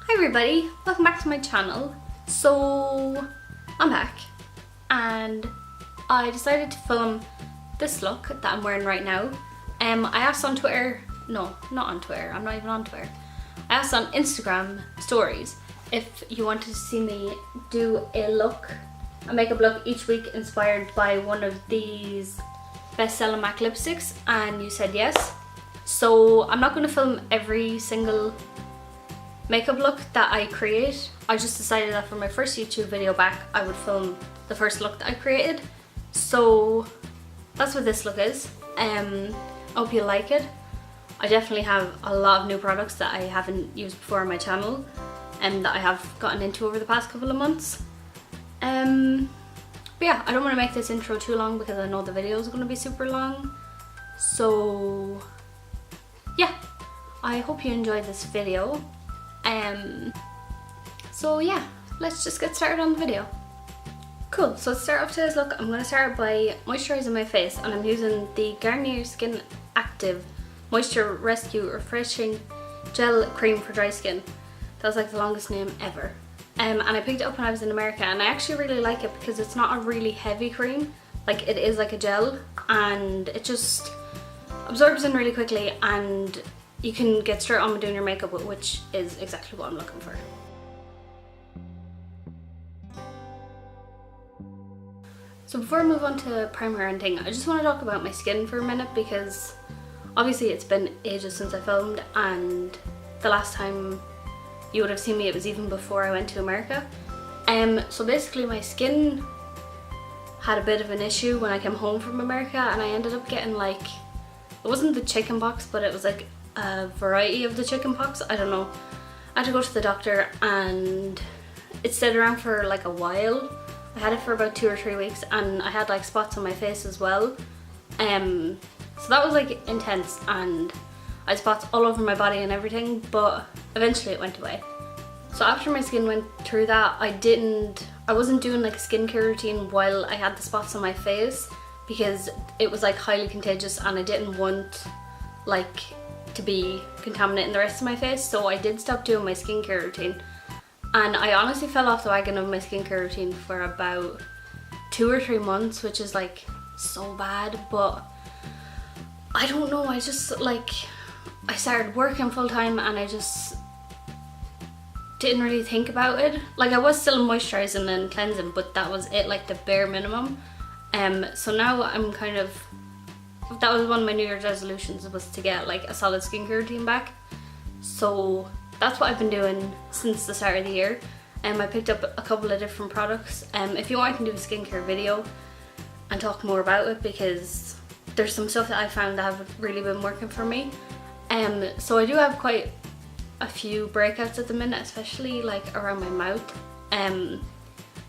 Hi everybody, welcome back to my channel. So I'm back and I decided to film this look that I'm wearing right now. I asked on Twitter, no, not on Twitter, I'm not even on Twitter. I asked on Instagram stories if you wanted to see me do a makeup look each week inspired by one of these best-selling MAC lipsticks, and you said yes. So I'm not going to film every single makeup look that I create. I just decided that for my first YouTube video back I would film the first look that I created. So that's what this look is. I hope you like it. I definitely have a lot of new products that I haven't used before on my channel and that I have gotten into over the past couple of months. But yeah, I don't want to make this intro too long because I know the video is going to be super long. So yeah, I hope you enjoyed this video. So yeah, let's just get started on the video. Cool, so to start off today's look, I'm going to start by moisturising my face, and I'm using the Garnier Skin Active Moisture Rescue Refreshing Gel Cream for Dry Skin. That was like the longest name ever. And I picked it up when I was in America, and I actually really like it because it's not a really heavy cream. Like, it is like a gel and it just absorbs in really quickly and you can get straight on with doing your makeup with, which is exactly what I'm looking for. So before I move on to primer and thing, I just want to talk about my skin for a minute because obviously it's been ages since I filmed, and the last time you would have seen me it was even before I went to America. So basically my skin had a bit of an issue when I came home from America, and I ended up getting like, it wasn't the chicken pox, but it was like a variety of the chicken pox, I don't know. I had to go to the doctor and it stayed around for like a while. I had it for about 2 or 3 weeks and I had like spots on my face as well. So that was like intense and I had spots all over my body and everything, but eventually it went away. So after my skin went through that, I wasn't doing like a skincare routine while I had the spots on my face because it was like highly contagious and I didn't want like to be contaminating the rest of my face, so I did stop doing my skincare routine. And I honestly fell off the wagon of my skincare routine for about 2 or 3 months, which is like so bad, but I don't know, I just like, I started working full time and I just didn't really think about it. Like, I was still moisturising and cleansing, but that was it, like the bare minimum. So now I'm kind of, that was one of my New Year's resolutions, was to get like a solid skincare routine back. So that's what I've been doing since the start of the year. I picked up a couple of different products. If you want, I can do a skincare video and talk more about it because there's some stuff that I found that have really been working for me. So I do have quite a few breakouts at the minute, especially like around my mouth.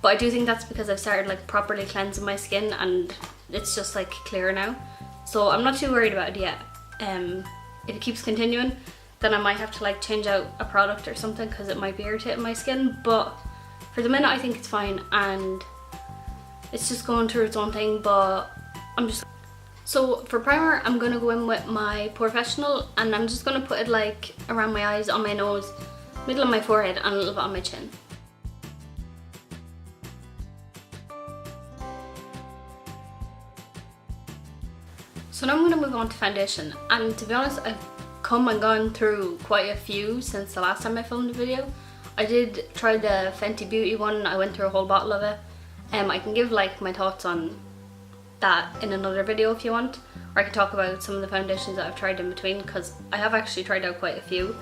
But I do think that's because I've started like properly cleansing my skin and it's just like clearer now. So I'm not too worried about it yet. If it keeps continuing, then I might have to like change out a product or something because it might be irritating my skin. But for the minute I think it's fine and it's just going through its own thing, but So for primer, I'm going to go in with my Professional, and I'm just going to put it like around my eyes, on my nose, middle of my forehead and a little bit on my chin. So now I'm going to move on to foundation, and to be honest, I've come and gone through quite a few since the last time I filmed a video. I did try the Fenty Beauty one, I went through a whole bottle of it. I can give like my thoughts on that in another video if you want, or I can talk about some of the foundations that I've tried in between, because I have actually tried out quite a few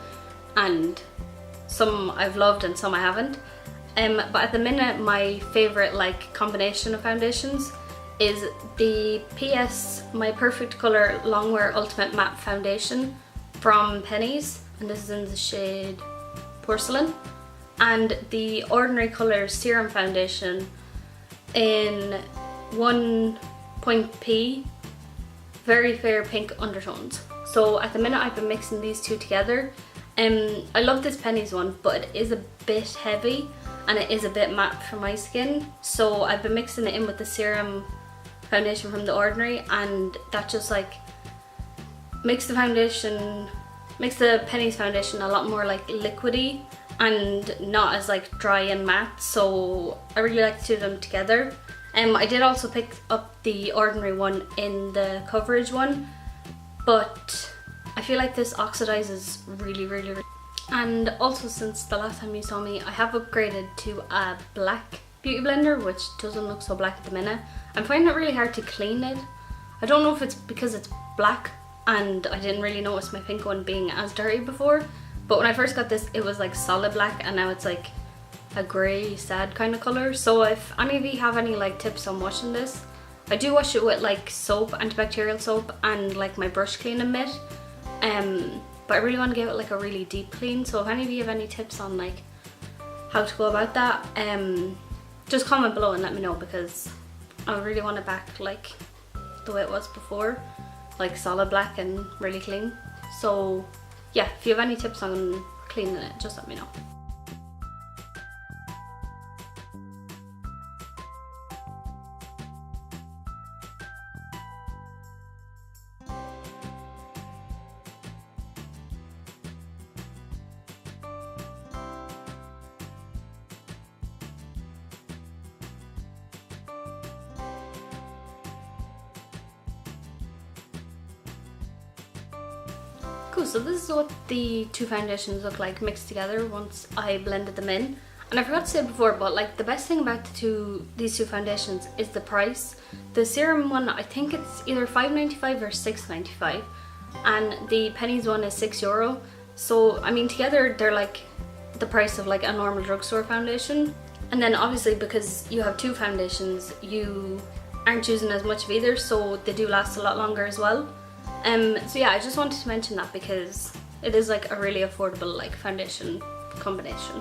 and some I've loved and some I haven't. But at the minute my favourite like combination of foundations is the PS My Perfect Colour Longwear Ultimate Matte Foundation from Penny's, and this is in the shade Porcelain, and the Ordinary Colours Serum Foundation in 1.P Very Fair Pink Undertones. So at the minute I've been mixing these two together. I love this Penny's one, but it is a bit heavy and it is a bit matte for my skin, so I've been mixing it in with the serum foundation from the Ordinary, and that just like makes the Penny's foundation a lot more like liquidy and not as like dry and matte, so I really like to do them together. I did also pick up the ordinary one in the coverage one, but I feel like this oxidizes really. And also, since the last time you saw me, I have upgraded to a black beauty blender, which doesn't look so black at the minute. I'm finding it really hard to clean it. I don't know if it's because it's black and I didn't really notice my pink one being as dirty before, but when I first got this it was like solid black, and now it's like a grey sad kind of colour. So if any of you have any like tips on washing this, I do wash it with like soap, antibacterial soap, and like my brush cleaning mitt, but I really want to give it like a really deep clean. So if any of you have any tips on like how to go about that, just comment below and let me know, because I really want it back like the way it was before, like solid black and really clean. So yeah, if you have any tips on cleaning it, just let me know. Cool, so this is what the two foundations look like mixed together once I blended them in. And I forgot to say before, but like the best thing about these two foundations is the price. The serum one, I think it's either £5.95 or £6.95, and the pennies one is €6. So I mean, together they're like the price of like a normal drugstore foundation. And then obviously because you have two foundations, you aren't using as much of either, so they do last a lot longer as well. So yeah, I just wanted to mention that because it is like a really affordable like foundation combination.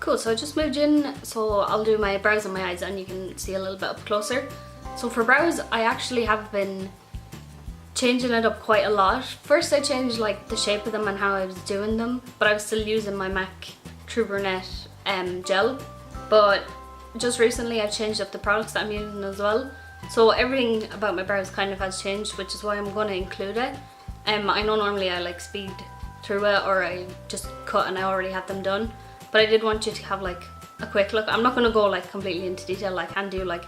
Cool, so I just moved in, so I'll do my brows and my eyes and you can see a little bit up closer. So for brows, I actually have been changing it up quite a lot. First I changed like the shape of them and how I was doing them, but I was still using my MAC True Brunette gel. But just recently I've changed up the products that I'm using as well. So everything about my brows kind of has changed, which is why I'm going to include it. I know normally I like speed through it, or I just cut and I already have them done, but I did want you to have like a quick look. I'm not going to go like completely into detail. I can do like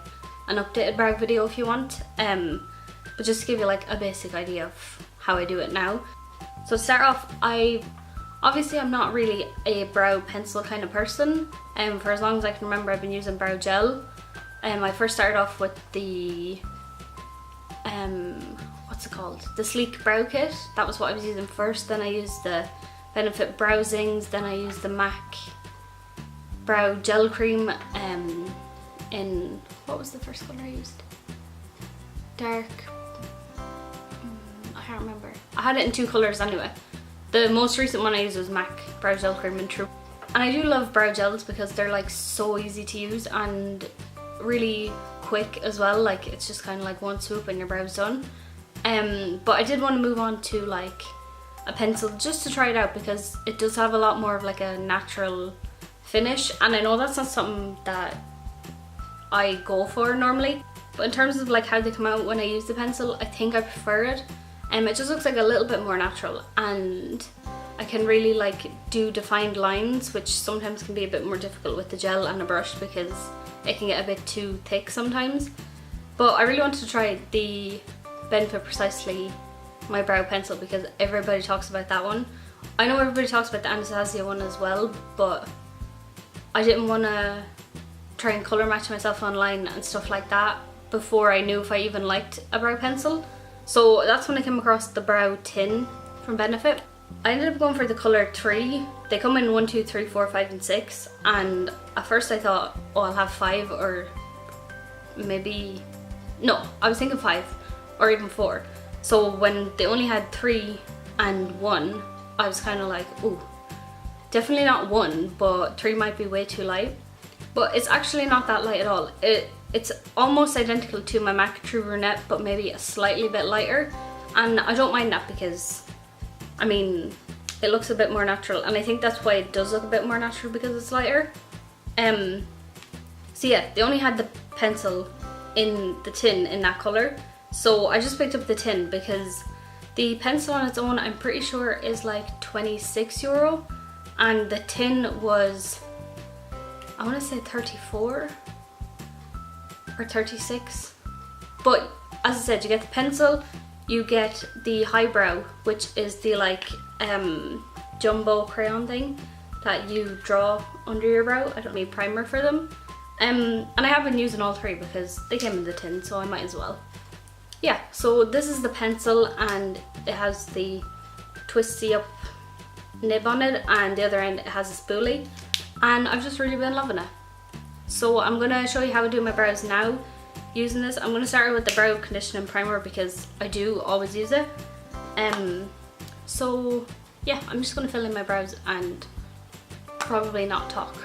an updated brow video if you want, but just to give you like a basic idea of how I do it now. So to start off, obviously I'm not really a brow pencil kind of person. For as long as I can remember, I've been using brow gel. I first started off with the, what's it called? The Sleek Brow Kit. That was what I was using first. Then I used the Benefit Browsings. Then I used the MAC Brow Gel Cream in, what was the first colour I used? Dark, I can't remember. I had it in two colours anyway. The most recent one I used was MAC Brow Gel Cream in True. And I do love brow gels because they're like so easy to use and really quick as well. Like it's just kind of like one swoop and your brow's done. But I did want to move on to like a pencil just to try it out, because it does have a lot more of like a natural finish, and I know that's not something that I go for normally, but in terms of like how they come out when I use the pencil, I think I prefer it. It just looks like a little bit more natural, and I can really like do defined lines, which sometimes can be a bit more difficult with the gel and a brush because it can get a bit too thick sometimes. But I really wanted to try the Benefit Precisely My Brow Pencil because everybody talks about that one. I know everybody talks about the Anastasia one as well, but I didn't want to try and colour match myself online and stuff like that before I knew if I even liked a brow pencil. So that's when I came across the Brow Tin from Benefit. I ended up going for the colour 3. They come in 1, 2, 3, 4, 5 and 6, and at first I thought, oh, I'll have 5 or maybe, no, I was thinking 5 or even 4. So when they only had 3 and 1, I was kind of like, ooh, definitely not 1, but 3 might be way too light. But it's actually not that light at all. It's almost identical to my MAC True Brunette, but maybe a slightly bit lighter, and I don't mind that because I mean, it looks a bit more natural, and I think that's why it does look a bit more natural, because it's lighter. So yeah, they only had the pencil in the tin in that colour, so I just picked up the tin because the pencil on its own I'm pretty sure is like €26, and the tin was, I want to say 34 or 36. But as I said, you get the pencil, you get the highbrow, which is the like jumbo crayon thing that you draw under your brow. I don't need primer for them. And I have been using all three because they came in the tin, so I might as well. Yeah, so this is the pencil, and it has the twisty up nib on it, and the other end it has a spoolie, and I've just really been loving it. So I'm gonna show you how I do my brows now using this. I'm gonna start with the brow conditioning primer because I do always use it. So yeah, I'm just gonna fill in my brows and probably not talk.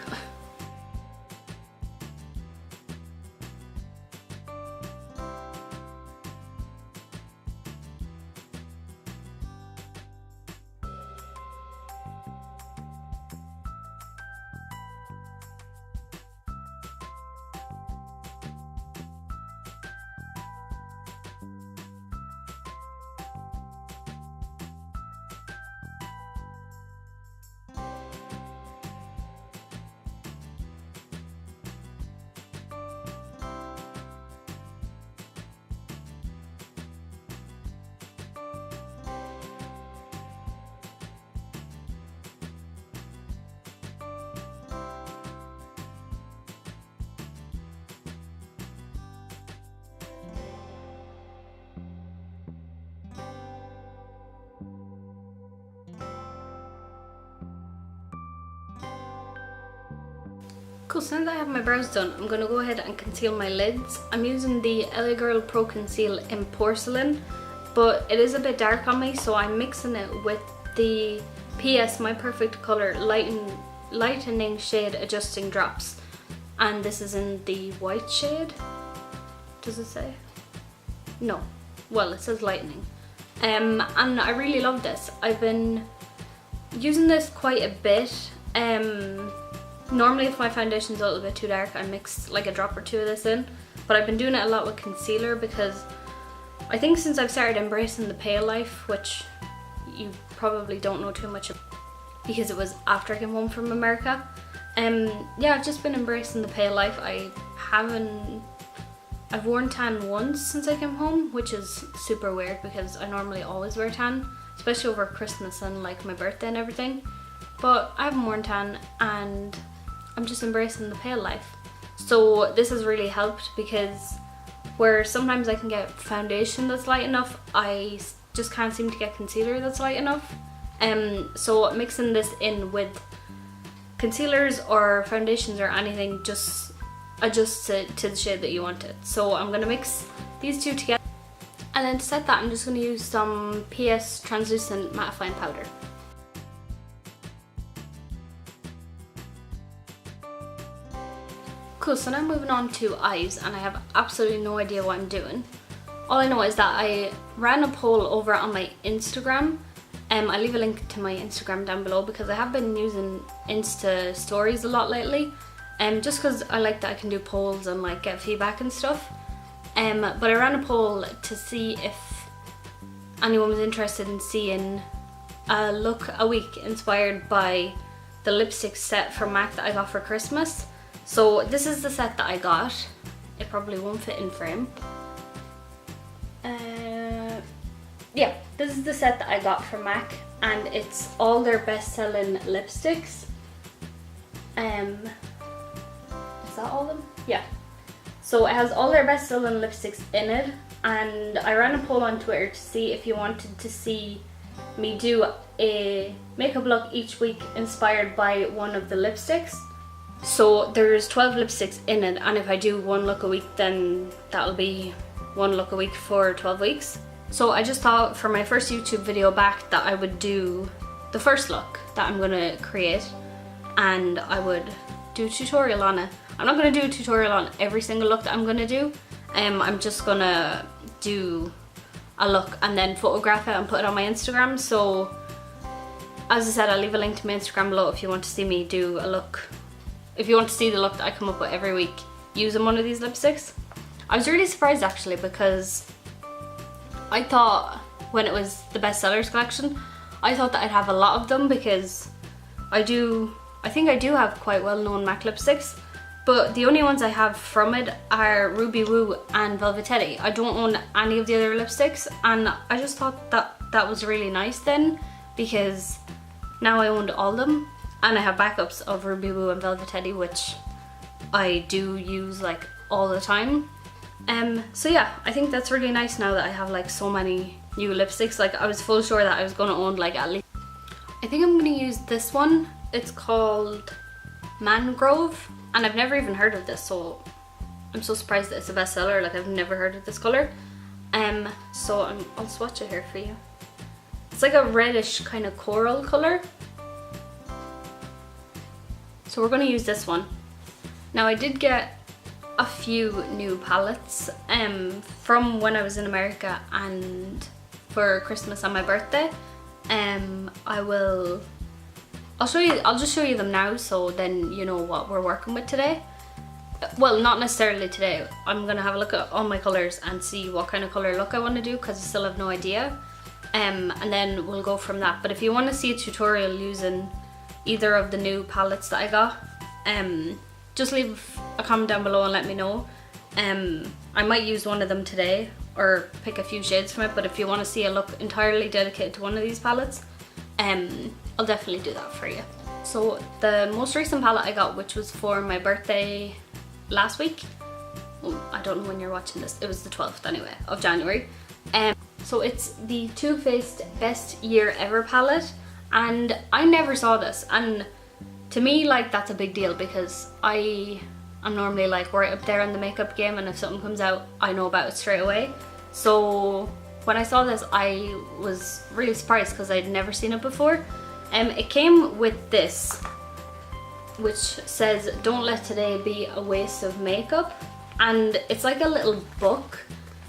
Cool, so now that I have my brows done, I'm going to go ahead and conceal my lids. I'm using the LA Girl Pro Conceal in Porcelain, but it is a bit dark on me, so I'm mixing it with the PS My Perfect Colour Lightening Shade Adjusting Drops. And this is in the white shade. Does it say? No. Well, it says lightening. And I really love this. I've been using this quite a bit. Normally if my foundation's a little bit too dark, I mix like a drop or two of this in, but I've been doing it a lot with concealer because I think since I've started embracing the pale life, which you probably don't know too much about because it was after I came home from America, yeah, I've just been embracing the pale life. I've worn tan once since I came home, which is super weird because I normally always wear tan, especially over Christmas and like my birthday and everything, but I haven't worn tan and I'm just embracing the pale life. So this has really helped because where sometimes I can get foundation that's light enough, I just can't seem to get concealer that's light enough. So mixing this in with concealers or foundations or anything just adjusts it to the shade that you want it. So I'm going to mix these two together, and then to set that I'm just going to use some PS Translucent Mattifying Powder. Cool, so now moving on to eyes, and I have absolutely no idea what I'm doing. All I know is that I ran a poll over on my Instagram. I'll leave a link to my Instagram down below because I have been using Insta stories a lot lately. Just because I like that I can do polls and like get feedback and stuff. But I ran a poll to see if anyone was interested in seeing a look a week inspired by the lipstick set from MAC that I got for Christmas. So this is the set that I got. It probably won't fit in frame. Yeah, this is the set that I got from MAC, and it's all their best-selling lipsticks. Is that all of them? Yeah. So it has all their best-selling lipsticks in it, and I ran a poll on Twitter to see if you wanted to see me do a makeup look each week inspired by one of the lipsticks. So there's 12 lipsticks in it, and if I do one look a week, then that'll be one look a week for 12 weeks. So I just thought for my first YouTube video back that I would do the first look that I'm gonna create, and I would do a tutorial on it. I'm not gonna do a tutorial on every single look that I'm gonna do. I'm just gonna do a look and then photograph it and put it on my Instagram. So as I said, I'll leave a link to my Instagram below if you want to see me do a look. If you want to see the look that I come up with every week using one of these lipsticks. I was really surprised actually because I thought when it was the bestsellers collection, I thought that I'd have a lot of them because I think I do have quite well-known MAC lipsticks, but the only ones I have from it are Ruby Woo and Velvetetti. I don't own any of the other lipsticks, and I just thought that was really nice then, because now I owned all of them, and I have backups of Ruby Woo and Velvetetti, which I do use like all the time. So yeah, I think that's really nice now that I have like so many new lipsticks. Like I was full sure that I was gonna own like at least. I think I'm gonna use this one. It's called Mangrove, and I've never even heard of this, so I'm so surprised that it's a bestseller. Like I've never heard of this color. So I'll swatch it here for you. It's like a reddish kind of coral color. So we're gonna use this one. Now I did get a few new palettes from when I was in America and for Christmas and my birthday. I'll just show you them now, so then you know what we're working with today. Well, not necessarily today. I'm gonna have a look at all my colors and see what kind of color look I want to do, because I still have no idea. And then we'll go from that. But if you want to see a tutorial using either of the new palettes that I got, just leave a comment down below and let me know. I might use one of them today or pick a few shades from it, but if you want to see a look entirely dedicated to one of these palettes, I'll definitely do that for you. So the most recent palette I got, which was for my birthday last week, well, I don't know when you're watching this, it was the 12th anyway of January. So it's the Too Faced Best Year Ever palette, and I never saw this, and to me like that's a big deal, because I'm normally like right up there in the makeup game, and if something comes out I know about it straight away. So when I saw this I was really surprised because I'd never seen it before. It came with this, which says "Don't let today be a waste of makeup," and it's like a little book.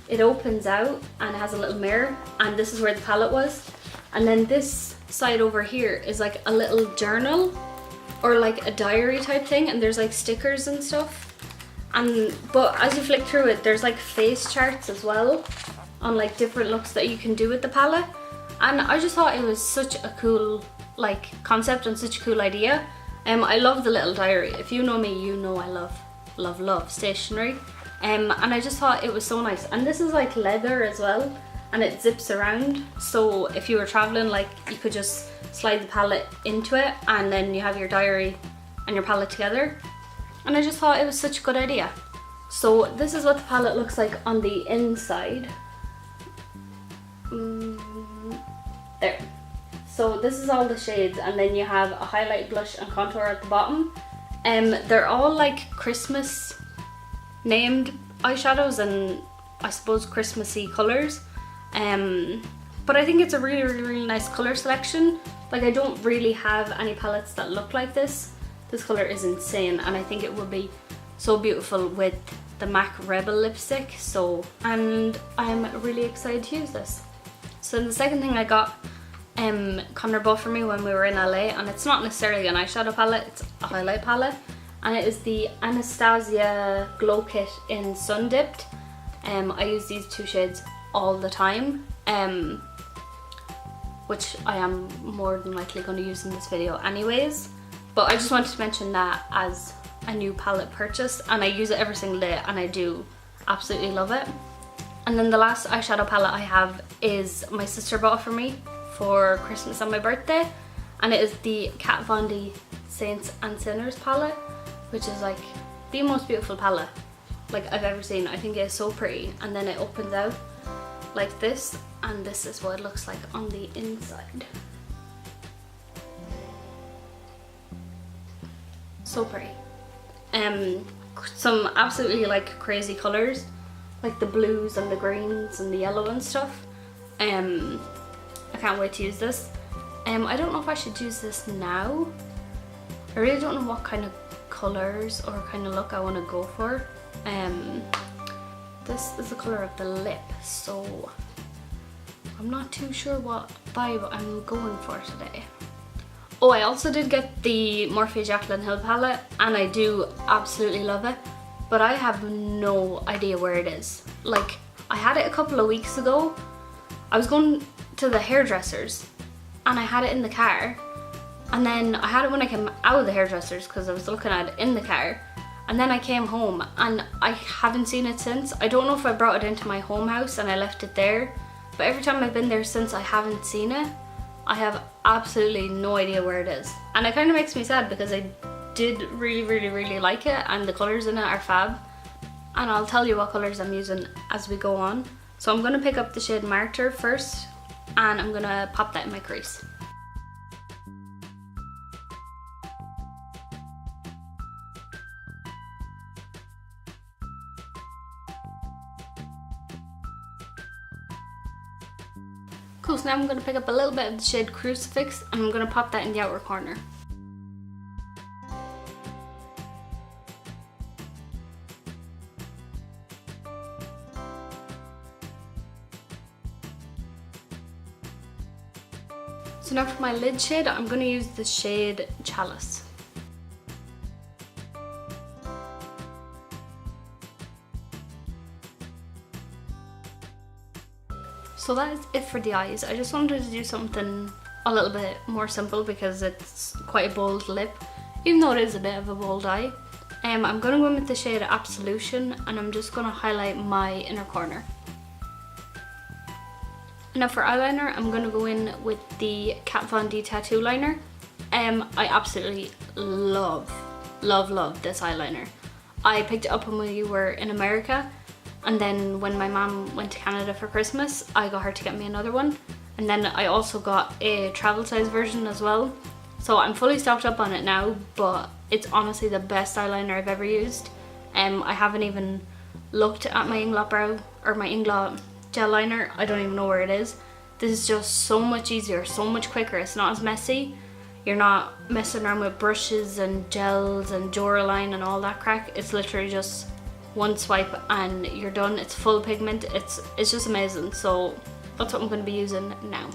It opens out and has a little mirror, and this is where the palette was. And then this side over here is like a little journal or like a diary type thing, and there's like stickers and stuff. But as you flick through it, there's like face charts as well on like different looks that you can do with the palette. And I just thought it was such a cool like concept and such a cool idea. I love the little diary. If you know me, you know I love stationery. And I just thought it was so nice. And this is like leather as well, and it zips around, so if you were traveling, like you could just slide the palette into it, and then you have your diary and your palette together. And I just thought it was such a good idea. So this is what the palette looks like on the inside. There. So this is all the shades, and then you have a highlight, blush and contour at the bottom. They're all like Christmas named eyeshadows and I suppose Christmassy colours. But I think it's a really nice colour selection. Like I don't really have any palettes that look like this. This colour is insane, and I think it would be so beautiful with the MAC Rebel lipstick. And I'm really excited to use this. So the second thing I got, Connor bought for me when we were in LA, and it's not necessarily an eyeshadow palette, it's a highlight palette, and it is the Anastasia Glow Kit in Sun Dipped. I use these two shades all the time, which I am more than likely going to use in this video anyways, but I just wanted to mention that as a new palette purchase, and I use it every single day and I do absolutely love it. And then the last eyeshadow palette I have is my sister bought for me for Christmas and my birthday, and it is the Kat Von D Saints and Sinners palette, which is like the most beautiful palette like I've ever seen. I think it is so pretty, and then it opens out like this, and this is what it looks like on the inside. So pretty. Some absolutely like crazy colours, like the blues and the greens and the yellow and stuff. I can't wait to use this. I don't know if I should use this now. I really don't know what kind of colours or kind of look I want to go for. This is the colour of the lip, so I'm not too sure what vibe I'm going for today. Oh, I also did get the Morphe Jaclyn Hill palette, and I do absolutely love it, but I have no idea where it is. Like, I had it a couple of weeks ago. I was going to the hairdressers and I had it in the car, And then I had it when I came out of the hairdressers because I was looking at it in the car. And then I came home and I haven't seen it since. I don't know if I brought it into my home house and I left it there, but every time I've been there since I haven't seen it. I have absolutely no idea where it is. And it kind of makes me sad because I did really like it and the colours in it are fab. And I'll tell you what colours I'm using as we go on. So I'm going to pick up the shade Martyr first and I'm going to pop that in my crease. Cool, so now I'm going to pick up a little bit of the shade Crucifix and I'm going to pop that in the outer corner. So now for my lid shade, I'm going to use the shade Chalice. So that is it for the eyes. I just wanted to do something a little bit more simple because it's quite a bold lip, even though it is a bit of a bold eye. I'm going to go in with the shade Absolution and I'm just going to highlight my inner corner. Now for eyeliner, I'm going to go in with the Kat Von D Tattoo Liner. I absolutely love this eyeliner. I picked it up when we were in America, and then when my mom went to Canada for Christmas, I got her to get me another one. And then I also got a travel size version as well. So I'm fully stocked up on it now, but it's honestly the best eyeliner I've ever used. I haven't even looked at my Inglot brow or my Inglot gel liner. I don't even know where it is. This is just so much easier, so much quicker. It's not as messy. You're not messing around with brushes and gels and Duraline and all that crack. It's literally just one swipe and you're done. It's full pigment. It's just amazing. So that's what I'm going to be using now.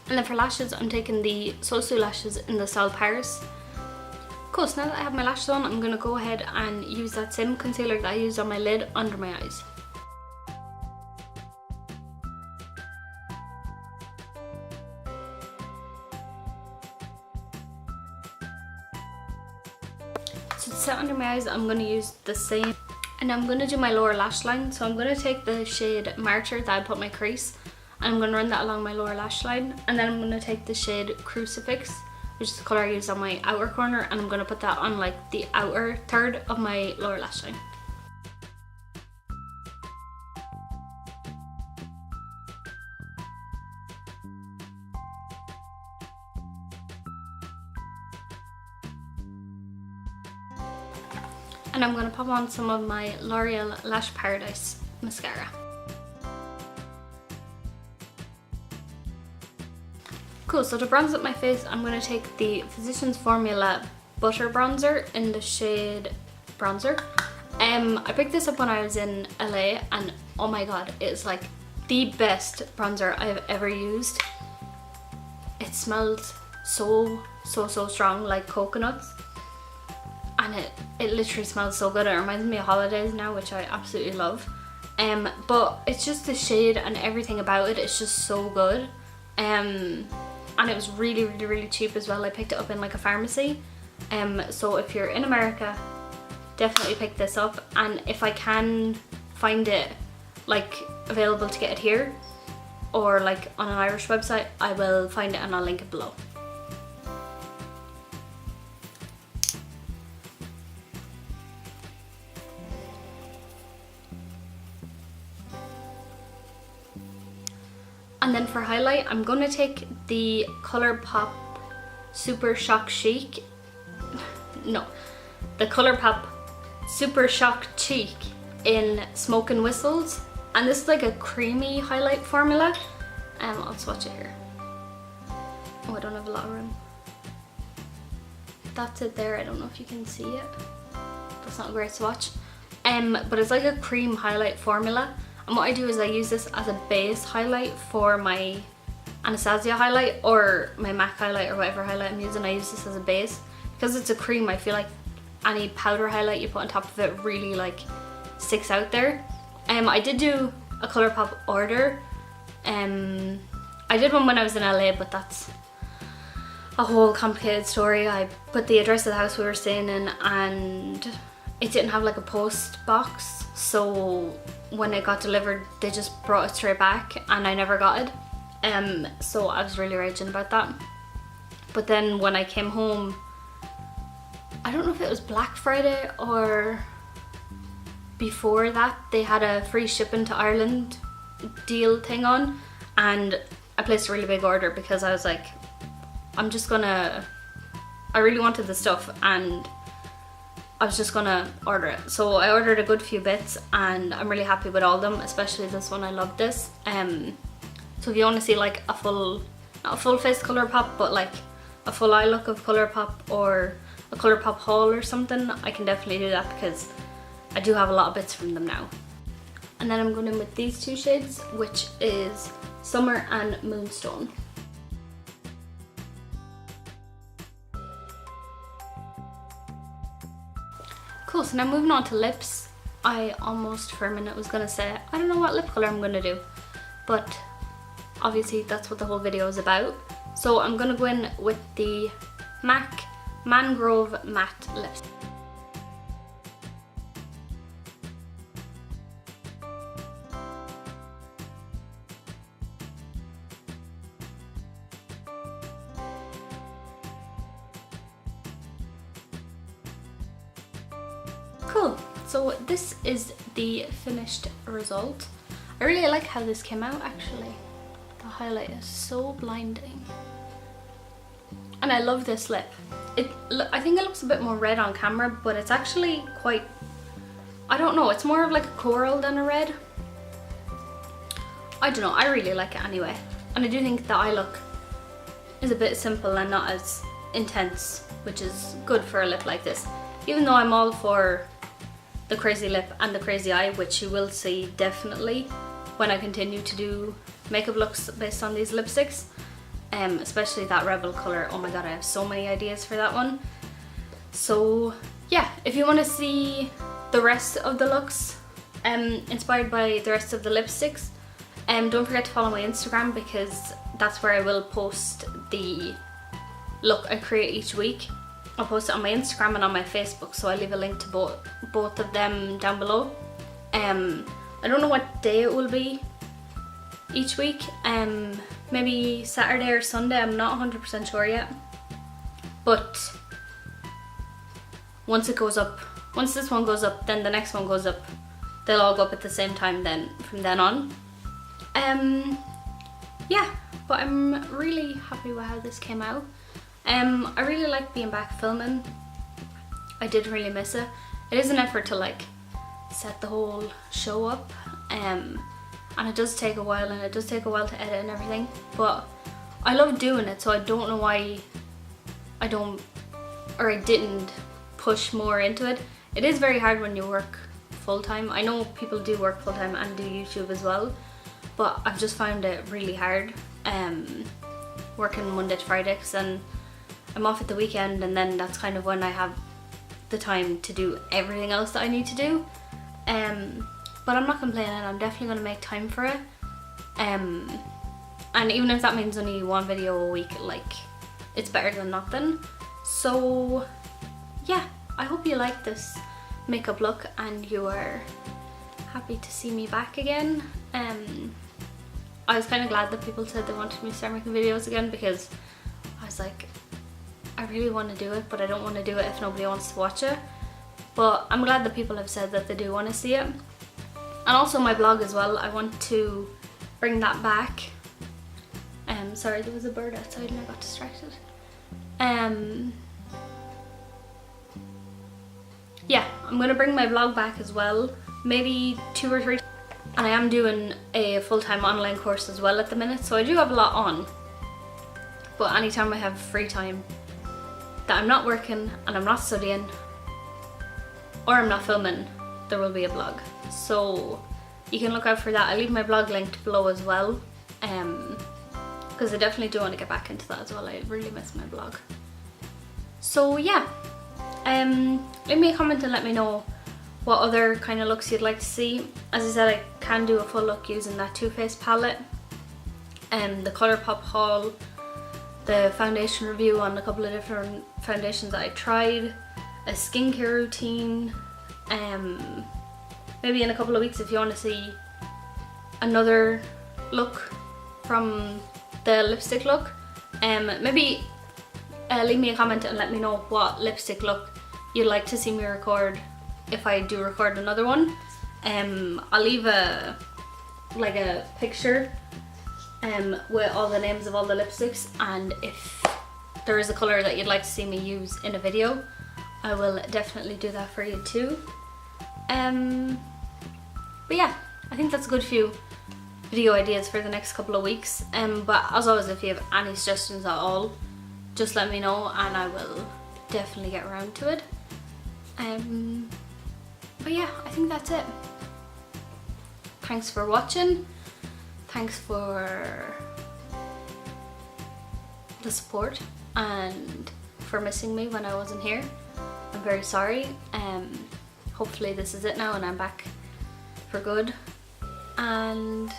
And then for lashes, I'm taking the Sosu lashes in the Style Paris. Cool, so now that I have my lashes on, I'm going to go ahead and use that same concealer that I used on my lid under my eyes. So to set under my eyes, I'm going to use the same, and I'm going to do my lower lash line. So I'm going to take the shade Martyr that I put in my crease, and I'm going to run that along my lower lash line, and then I'm going to take the shade Crucifix, which is the colour I used on my outer corner, and I'm going to put that on like the outer third of my lower lash line. And I'm going to pop on some of my L'Oreal Lash Paradise mascara. Cool, so to bronze up my face, I'm going to take the Physicians Formula Butter Bronzer in the shade Bronzer. I picked this up when I was in LA and oh my god, it's like the best bronzer I've ever used. It smells so strong, like coconuts, and it literally smells so good. It reminds me of holidays now, which I absolutely love. But it's just the shade and everything about it, it's just so good. And it was really cheap as well. I picked it up in like a pharmacy. So if you're in America, definitely pick this up, and if I can find it like available to get it here or like on an Irish website, I will find it and I'll link it below. And then for highlight, I'm going to take the ColourPop Super Shock Chic. No, the ColourPop Super Shock Cheek in Smoke and Whistles. And this is like a creamy highlight formula. I'll swatch it here. Oh, I don't have a lot of room. That's it there. I don't know if you can see it. That's not a great swatch. But it's like a cream highlight formula. And what I do is I use this as a base highlight for my Anastasia highlight or my MAC highlight or whatever highlight I'm using. I use this as a base. Because it's a cream, I feel like any powder highlight you put on top of it really like sticks out there. I did do a Colourpop order. I did one when I was in LA, but that's a whole complicated story. I put the address of the house we were staying in and it didn't have like a post box, so when it got delivered they just brought it straight back and I never got it. So I was really raging about that. But then when I came home, I don't know if it was Black Friday or before that, they had a free shipping to Ireland deal thing on, and I placed a really big order because I was like, I really wanted the stuff and I was just gonna order it. So I ordered a good few bits and I'm really happy with all of them, especially this one. I love this. So if you want to see like a full, not a full face Colourpop, but like a full eye look of Colourpop or a Colourpop haul or something, I can definitely do that because I do have a lot of bits from them now. And then I'm going in with these two shades, which is Summer and Moonstone. Cool, so now moving on to lips. I almost for a minute was gonna say, I don't know what lip colour I'm gonna do, but obviously that's what the whole video is about. So I'm gonna go in with the MAC Mangrove Matte Lips. Cool, so this is the finished result. I really like how this came out actually. The highlight is so blinding. And I love this lip. I think it looks a bit more red on camera, but it's actually quite, I don't know, it's more of like a coral than a red. I don't know, I really like it anyway. And I do think the eye look is a bit simple and not as intense, which is good for a lip like this. Even though I'm all for the crazy lip and the crazy eye, which you will see definitely when I continue to do makeup looks based on these lipsticks. Especially that Rebel colour. Oh my god, I have so many ideas for that one. So yeah, if you want to see the rest of the looks inspired by the rest of the lipsticks, don't forget to follow my Instagram because that's where I will post the look I create each week. I'll post it on my Instagram and on my Facebook, so I'll leave a link to both of them down below. I don't know what day it will be each week, maybe Saturday or Sunday, I'm not 100% sure yet. But once it goes up, once this one goes up, then the next one goes up. They'll all go up at the same time then, from then on. Yeah, but I'm really happy with how this came out. I really like being back filming. I did really miss it. It is an effort to like set the whole show up, and it does take a while, and it does take a while to edit and everything, but I love doing it, so I don't know why I didn't push more into it. It is very hard when you work full-time. I know people do work full-time and do YouTube as well, but I've just found it really hard working Monday to Friday, because then I'm off at the weekend and then that's kind of when I have the time to do everything else that I need to do. But I'm not complaining, I'm definitely going to make time for it. And even if that means only one video a week, like, it's better than nothing. So yeah, I hope you like this makeup look and you are happy to see me back again. I was kind of glad that people said they wanted me to start making videos again, because I was like, I really want to do it, but I don't want to do it if nobody wants to watch it. But I'm glad that people have said that they do want to see it. And also my blog as well, I want to bring that back. Sorry, there was a bird outside and I got distracted. Yeah, I'm going to bring my blog back as well, maybe 2 or 3. And I am doing a full-time online course as well at the minute, so I do have a lot on. But anytime I have free time that I'm not working and I'm not studying or I'm not filming, there will be a blog. So you can look out for that. I'll leave my blog linked below as well. because I definitely do want to get back into that as well. I really miss my blog. So yeah, leave me a comment and let me know what other kind of looks you'd like to see. As I said, I can do a full look using that Too Faced palette, the Colourpop haul, the foundation review on a couple of different foundations that I tried, a skincare routine. Maybe in a couple of weeks, if you want to see another look from the lipstick look, maybe leave me a comment and let me know what lipstick look you'd like to see me record if I do record another one. I'll leave a picture with all the names of all the lipsticks, and if there is a colour that you'd like to see me use in a video, I will definitely do that for you too. But yeah, I think that's a good few video ideas for the next couple of weeks. But as always, if you have any suggestions at all, just let me know and I will definitely get around to it. But yeah, I think that's it. Thanks for watching. Thanks for the support and for missing me when I wasn't here. I'm very sorry. Hopefully this is it now and I'm back for good. And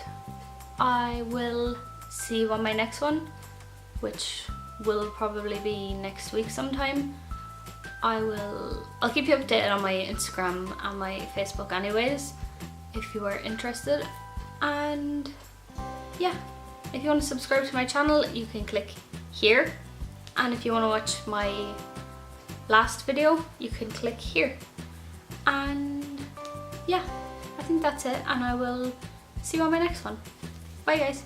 I will see you on my next one, which will probably be next week sometime. I'll keep you updated on my Instagram and my Facebook anyways, if you are interested. And yeah, if you want to subscribe to my channel, you can click here, and if you want to watch my last video, you can click here. And yeah, I think that's it, and I will see you on my next one. Bye guys.